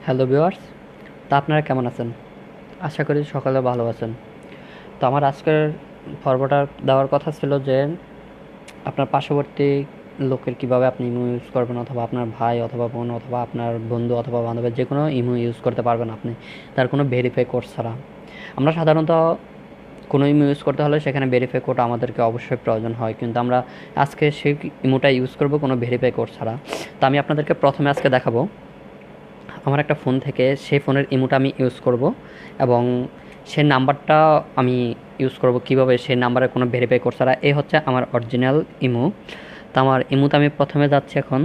Hello viewers, তা আপনারা কেমন আছেন? আশা করি সকলে ভালো আছেন। তো আমার আজকের পর্বটা দেওয়ার কথা ছিল যে আপনার পার্শ্ববর্তী লোকের কীভাবে আপনি ইমো ইউজ করবেন, অথবা আপনার ভাই অথবা বোন অথবা আপনার বন্ধু অথবা বান্ধবের যে কোনো ইমো ইউজ করতে পারবেন আপনি, তার কোনো ভেরিফাই কোড ছাড়া। আমরা সাধারণত কোনো ইমো ইউজ করতে হলে সেখানে ভেরিফাই কোড আমাদেরকে অবশ্যই প্রয়োজন হয়, কিন্তু আমরা আজকে সেই ইমোটা ইউজ করব কোনো ভেরিফাই কোড ছাড়া। তো আমি আপনাদেরকে প্রথমে আজকে দেখাবো আমার একটা ফোন থেকে সেই ফোনের ইমোটা আমি ইউজ করব, এবং সেই নাম্বারটা আমি ইউজ করব কীভাবে, সেই নাম্বারে কোনো ভেরিফাই কোড ছাড়া। এই হচ্ছে আমার অরিজিনাল ইমো। তো আমার ইমোতে আমি প্রথমে যাচ্ছি, এখন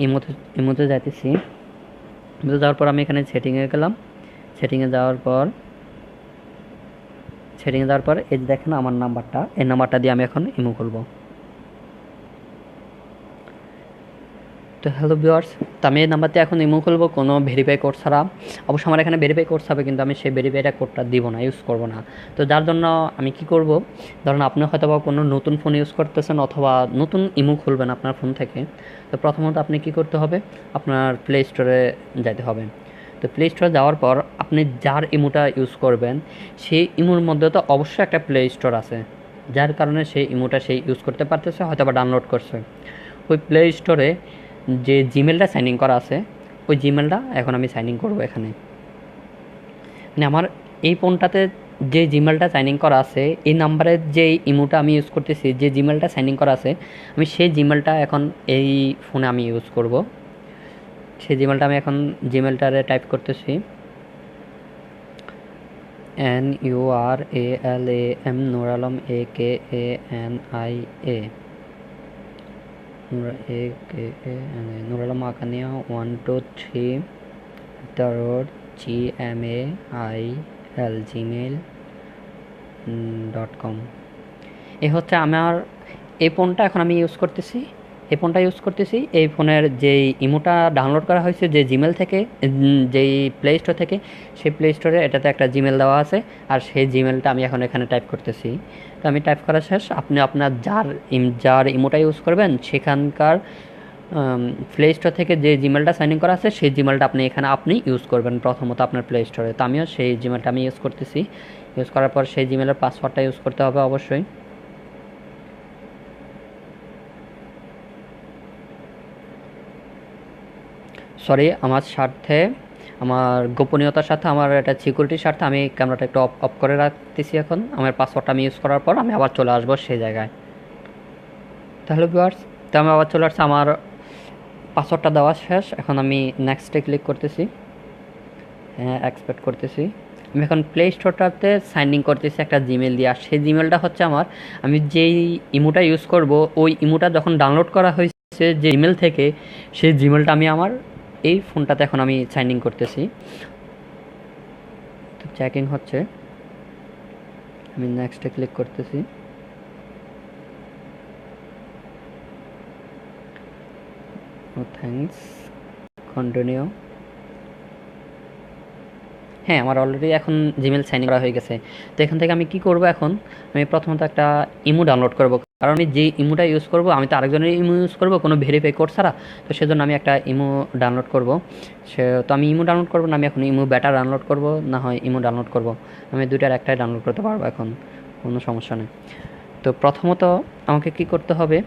ইমোতে ইমোতে যাইতেছি। ইমোতে যাওয়ার পর আমি এখানে সেটিংয়ে গেলাম। সেটিংয়ে যাওয়ার পর এই যে দেখেন আমার নাম্বারটা, এই নাম্বারটা দিয়ে আমি এখন ইমো খুলব। তো হ্যালো ভিউয়ার্স, তো আমি এই নাম্বারতে এখন ইমো খুলব কোনো ভেরিফাই কোড ছাড়া। অবশ্য আমার এখানে ভেরিফাই কোড হবে, কিন্তু আমি সেই ভেরিফাইটা কোডটা দিব না, ইউজ করব না। তো যার জন্য আমি কি করব, ধরুন আপনি হয়তো বা কোনো নতুন ফোন ইউজ করতেছেন অথবা নতুন ইমো খুলবেন আপনার ফোন থেকে। তো প্রথমত আপনি কি করতে হবে, আপনার প্লে স্টোরে যাইতে হবে। তো প্লে স্টোরে যাওয়ার পর আপনি যার ইমোটা ইউজ করবেন সেই ইমোর মধ্যে তো অবশ্যই একটা প্লে স্টোর আছে, যার কারণে সেই ইমোটা সেই ইউজ করতে পারতেছে, হয়তো বা ডাউনলোড করছে। ওই প্লে স্টোরে যে জিমেলটা সাইন ইন করা আছে, ওই জিমেলটা এখন আমি সাইন ইন করবো এখানে। মানে আমার এই ফোনটাতে যে জিমেলটা সাইন ইন করা আছে, এই নাম্বারের যে ইমোটা আমি ইউজ করতেছি, যে জিমেলটা সাইন ইন করা আছে, আমি সেই জিমেলটা এখন এই ফোনে আমি ইউজ করব। সেই জিমেলটা আমি এখন জিমেলটারে টাইপ করতেছি, NURALAM, Nuralam, AKANIA, Nuralam Akania 123 gmail.com। এই হচ্ছে আমার এই ফোনটা এখন আমি ইউজ করতেছি। এই ফোনের যেই ইমোটা ডাউনলোড করা হয়েছে যে জিমেল থেকে, যেই প্লে স্টোর থেকে, সেই প্লে স্টোরে এটাতে একটা জিমেল দেওয়া আছে, আর সেই জিমেলটা আমি এখন এখানে টাইপ করতেছি। তো আমি টাইপ করা শেষ। আপনি আপনার যার ইমোটা ইউজ করবেন সেখানকার প্লে স্টোর থেকে যে জিমেলটা সাইন ইন করা আছে সেই জিমেলটা আপনি ইউজ করবেন প্রথমত আপনার প্লে স্টোরে। তো আমিও সেই জিমেলটা আমি ইউজ করতেছি। ইউজ করার পর সেই জিমেলের পাসওয়ার্ডটা ইউজ করতে হবে অবশ্যই। সরি, আমার গোপনীয়তার সাথে, আমার এটা সিকিউরিটির স্বার্থে আমি ক্যামেরাটা একটু অফ করে রাখতেছি। এখন আমার পাসওয়ার্ডটা আমি ইউজ করার পর আমি আবার চলে আসবো সেই জায়গায়। তাহলে ভিউয়ার্স, তো আমি আবার চলে আসছি, আমার পাসওয়ার্ডটা দেওয়া শেষ। এখন আমি নেক্সটে ক্লিক করতেছি, হ্যাঁ এক্সপেক্ট করতেছি। আমি এখন প্লে স্টোরটাতে সাইন ইন করতেছি একটা জিমেল দিয়ে, আর সেই জিমেলটা হচ্ছে আমি যেই ইমোটা ইউজ করব, ওই ইমোটা যখন ডাউনলোড করা হয়েছে যে ইমেল থেকে, সেই জিমেলটা আমি আমার এই ফোনটাতে এখন আমি সাইন ইন করতেছি। তো চেকিং হচ্ছে, আমি নেক্সটে ক্লিক করতেছি। Thanks, continue. হ্যাঁ, আমার অলরেডি এখন জিমেল সাইন করা হয়ে গেছে। তো এখান থেকে আমি কি করব, এখন আমি প্রথমত একটা ইমো ডাউনলোড করব, কারণ আমি যে ইমোটা ইউজ করব আমি তো আরেকজনের ইমো ইউজ করব কোনো ভেরিফাই কোড ছাড়া। তো সেজন্য আমি একটা ইমো ডাউনলোড করব। তো আমি ইমো ডাউনলোড করব না, আমি এখন ইমো ব্যাটা ডাউনলোড করব, না হয় ইমো ডাউনলোড করব। আমি দুইটার একটাই ডাউনলোড করতে পারবো এখন, কোনো সমস্যা নেই। তো প্রথমত আমাকে কি করতে হবে,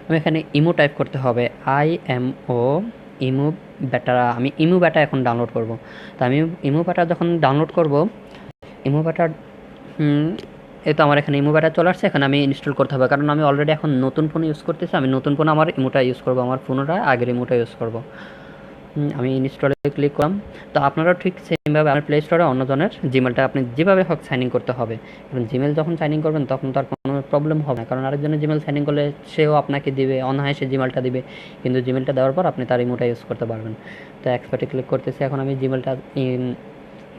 আমি এখানে ইমো টাইপ করতে হবে, IMO, ইমো ব্যাটা। আমি ইমো ব্যাটা এখন ডাউনলোড করব। তো আমি ইমো ব্যাটা যখন ডাউনলোড করব, ইমো ব্যাটা এই তো আমার এখানে ইমো ব্যাটা চলে আসছে। এখানে আমি ইনস্টল করতে হবে, কারণ আমি অলরেডি এখন নতুন ফোন ইউজ করতেছি। আমি নতুন ফোন আমার ইমোটা ইউজ করব, আমার ফোনটা আগের ইমোটা ইউজ করব। আমি ইনস্টলে ক্লিক করলাম। তো আপনারাও ঠিক সেমভাবে আমার প্লে স্টোরে অন্যজনের জিমেলটা আপনি যেভাবে হোক সাইন ইন করতে হবে। কারণ জিমেল যখন সাইন ইন করবেন তখন তো আর কোনো প্রবলেম হবে না, কারণ আরেকজনের জিমেল সাইন ইন করলে সেও আপনাকে দিবে, অনায়াসে জিমেলটা দিবে, কিন্তু জিমেলটা দেওয়ার পর আপনি তার ইমোটা ইউজ করতে পারবেন। তো এক্সপার্টে ক্লিক করতেছি, এখন আমি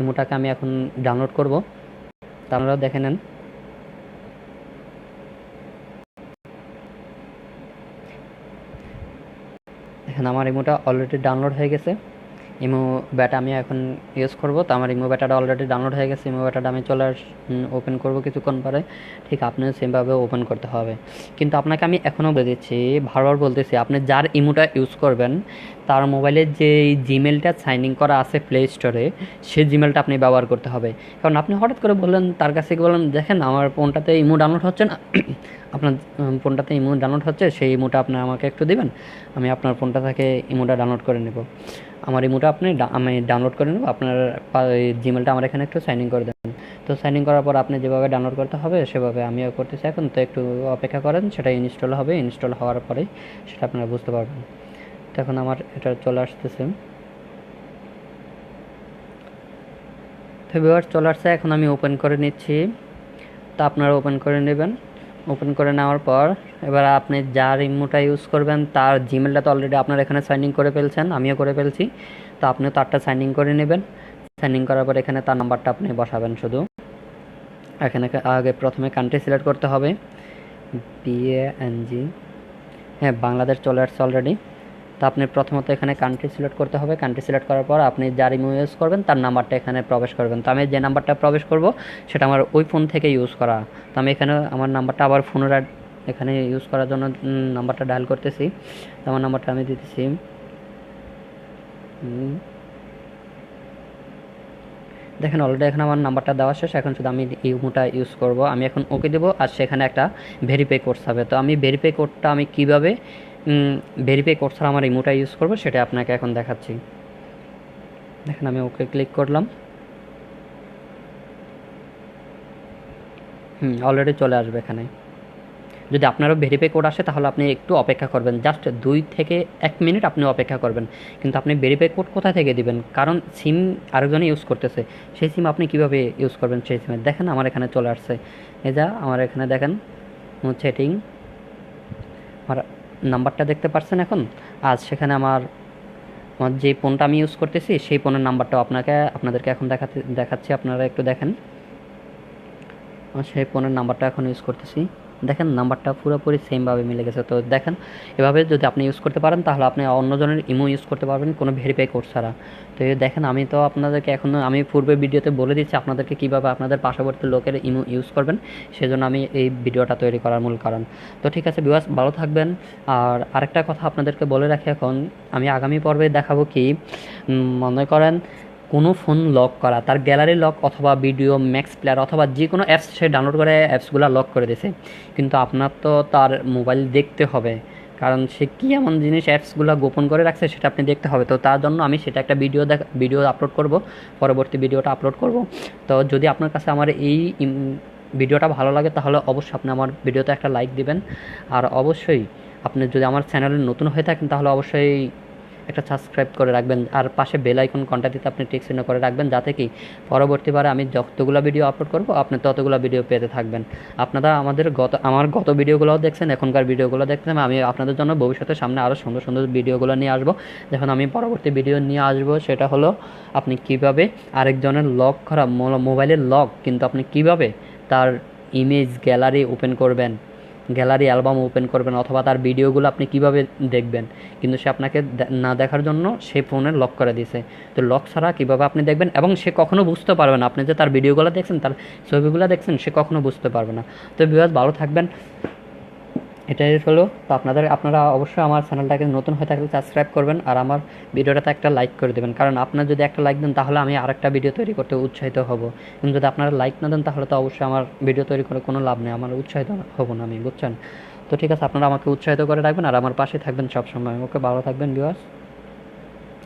ইমোটাকে আমি এখন ডাউনলোড করব। তা আপনারাও দেখে নেন। এখানে আমার ইমোটা অলরেডি ডাউনলোড হয়ে গেছে। ইমো ব্যাটা আমি এখন ইউজ করব। তো আমার ইমো ব্যাটাটা অলরেডি ডাউনলোড হয়ে গেছে। ইমো ব্যাটাটা আমি ওপেন করব কিছুক্ষণ পরে। ঠিক আপনিও সেমভাবে ওপেন করতে হবে। কিন্তু আপনাকে আমি এখনও বলে দিচ্ছি, বারবার বলতেছি, আপনি যার ইমোটা ইউজ করবেন তার মোবাইলের যে জিমেলটা সাইন ইন করা আছে প্লে স্টোরে, সে জিমেলটা আপনি ব্যবহার করতে হবে। কারণ আপনি হঠাৎ করে বললেন তার কাছে গিয়ে বললেন, দেখেন আমার ফোনটাতে ইমো ডাউনলোড হচ্ছে না, আপনার ফোনটাতে ইমো ডাউনলোড হচ্ছে, সেই ইমোটা আপনি আমাকে একটু দিবেন, আমি আপনার ফোনটা থেকে ইমোটা ডাউনলোড করে নেব। আমার ইমোটা আমি ডাউনলোড করে নেব, আপনার জিমেলটা আমার এখানে একটু সাইন ইন করে দেন। তো সাইন ইন করার পর আপনি যেভাবে ডাউনলোড করতে হবে সেভাবে আমিও করতেছি এখন। তো একটু অপেক্ষা করেন, সেটা ইনস্টল হবে। ইনস্টল হওয়ার পরেই সেটা আপনারা বুঝতে পারবেন। তো এখন আমার এটা চলে আসতেছে। তো ভিউয়ার্স চলে আসছে, এখন আমি ওপেন করে নিচ্ছি। তো আপনারা ওপেন করে নেবেন। ওপেন করে নেওয়ার পর এবার আপনি যার ইমোটা ইউজ করবেন তার জিমেলটা তো অলরেডি আপনার এখানে সাইন ইন করে ফেলছেন, আমিও করে ফেলছি। তো আপনিও তারটা সাইন ইন করে নেবেন। সাইন ইন করার পর এখানে তার নাম্বারটা আপনি বসাবেন শুধু। এখানে আগে প্রথমে কান্ট্রি সিলেক্ট করতে হবে, BANG, হ্যাঁ বাংলাদেশ চলে আসছে অলরেডি। তো আপনি প্রথমত এখানে কান্ট্রি সিলেক্ট করতে হবে। কান্ট্রি সিলেক্ট করার পর আপনি যার ইমো ইউজ করবেন তার নাম্বারটা এখানে প্রবেশ করবেন। তো আমি যে নাম্বারটা প্রবেশ করব সেটা আমার ওই ফোন থেকে ইউজ করা। তো আমি এখানে আমার নাম্বারটা আবার ফোনের এখানে ইউজ করার জন্য নাম্বারটা ডায়াল করতেছি। তো আমার নাম্বারটা আমি দিতেছি, দেখেন অলরেডি এখানে আমার নাম্বারটা দেওয়া শেষ। এখন শুধু আমি ইমোটা ইউজ করব। আমি এখন ওকে দেবো, আর সেখানে একটা ভেরিফাই কোড হবে। তো আমি ভেরিফাই কোডটা আমি কীভাবে ভেরিফাই কোড ছাড়া আমার ইমোটা ইউজ করবো সেটা আপনাকে এখন দেখাচ্ছি। দেখেন আমি ওকে ক্লিক করলাম, অলরেডি চলে আসবে এখানে। যদি আপনারও ভেরিফাই কোড আসে তাহলে আপনি একটু অপেক্ষা করবেন, জাস্ট 2 থেকে 1 মিনিট আপনি অপেক্ষা করবেন। কিন্তু আপনি ভেরিফাই কোড কোথা থেকে দিবেন, কারণ সিম আরেকজনে ইউজ করতেছে, সেই সিম আপনি কীভাবে ইউজ করবেন সেই সিমে। দেখেন আমার এখানে চলে আসছে, আমার এখানে দেখেন সেটিং, আমার নাম্বারটা দেখতে পাচ্ছেন এখন। আজ সেখানে আমার যে ফোনটা আমি ইউজ করতেছি সেই ফোনের নাম্বারটাও আপনাদেরকে এখন দেখাচ্ছি, আপনারা একটু দেখেন। সেই ফোনের নাম্বারটা এখন ইউজ করতেছি, দেখেন নাম্বারটা পুরোপুরি সেমভাবে মিলে গেছে। তো দেখেন এভাবে যদি আপনি ইউজ করতে পারেন তাহলে আপনি অন্যজনের ইমো ইউজ করতে পারবেন কোনো ভেরিফাই কোড ছাড়া। তো দেখেন আমি তো আপনাদেরকে আমি পূর্বে ভিডিওতে বলে দিচ্ছি আপনাদেরকে কীভাবে আপনাদের পার্শ্ববর্তী লোকের ইমো ইউজ করবেন, সেজন্য আমি এই ভিডিওটা তৈরি করার মূল কারণ। তো ঠিক আছে ভিউয়ার্স, ভালো থাকবেন। আর আরেকটা কথা আপনাদেরকে বলে রাখি, এখন আমি আগামী পর্বে দেখাবো কি, মনে করেন কোনো ফোন লক করা, তার গ্যালারি লক অথবা ভিডিও ম্যাক্স প্লেয়ার অথবা যে কোনো অ্যাপস সে ডাউনলোড করে অ্যাপসগুলো লক করে দিয়েছে, কিন্তু আপনার তো তার মোবাইল দেখতে হবে, কারণ সে কী এমন জিনিস অ্যাপসগুলো গোপন করে রাখছে সেটা আপনি দেখতে হবে। তো তার জন্য আমি সেটা একটা ভিডিও আপলোড করব, পরবর্তী ভিডিওটা আপলোড করব। তো যদি আপনার কাছে আমার এই ভিডিওটা ভালো লাগে তাহলে অবশ্যই আপনি আমার ভিডিওতে একটা লাইক দিবেন। আর অবশ্যই আপনি যদি আমার চ্যানেলে নতুন হয়ে থাকেন তাহলে অবশ্যই একটা সাবস্ক্রাইব করে রাখবেন, আর পাশে বেল আইকন কন্টাক্ট আপনি টিক চিহ্ন করে রাখবেন, যাতে কি পরবর্তীবারে আমি যতগুলো ভিডিও আপলোড করব আপনি ততগুলো ভিডিও পেতে থাকবেন। আপনারা আমার গত ভিডিওগুলোও দেখছেন, এখনকার ভিডিওগুলো দেখছেন, আমি আপনাদের জন্য ভবিষ্যতে সামনে আরও সুন্দর সুন্দর ভিডিওগুলো নিয়ে আসবো। যখন আমি পরবর্তী ভিডিও নিয়ে আসবো সেটা হলো আপনি কিভাবে আরেকজনের লক করা মোবাইলের লক কিন্তু আপনি কিভাবে তার ইমেজ গ্যালারি ওপেন করবেন, গ্যালারি অ্যালবাম ওপেন করবেন, অথবা তার ভিডিওগুলো আপনি কিভাবে দেখবেন, কিন্তু সে আপনাকে না দেখার জন্য সে ফোনে লক করে দিয়েছে। তো লক ছাড়া কীভাবে আপনি দেখবেন, এবং সে কখনো বুঝতে পারবে না আপনি যে তার ভিডিওগুলো দেখছেন, তার ছবিগুলো দেখছেন, সে কখনো বুঝতে পারবে না। তো ভিউয়ার্স ভালো থাকবেন, এটাই হলো। তো আপনারা অবশ্যই আমার চ্যানেলটাকে নতুন হয়ে থাকলে সাবস্ক্রাইব করবেন, আর আমার ভিডিওটাতে একটা লাইক করে দেবেন, কারণ আপনারা যদি একটা লাইক দেন তাহলে আমি আরেকটা ভিডিও তৈরি করতে উৎসাহিত হব। কিন্তু যদি আপনারা লাইক না দেন তাহলে তো অবশ্যই আমার ভিডিও তৈরি করে কোনো লাভ নেই, আমার উৎসাহিত হব না আমি, বুঝছেন। তো ঠিক আছে, আপনারা আমাকে উৎসাহিত করে রাখবেন আর আমার পাশে থাকবেন সবসময়। ওকে, ভালো থাকবেন ভিউয়ার্স।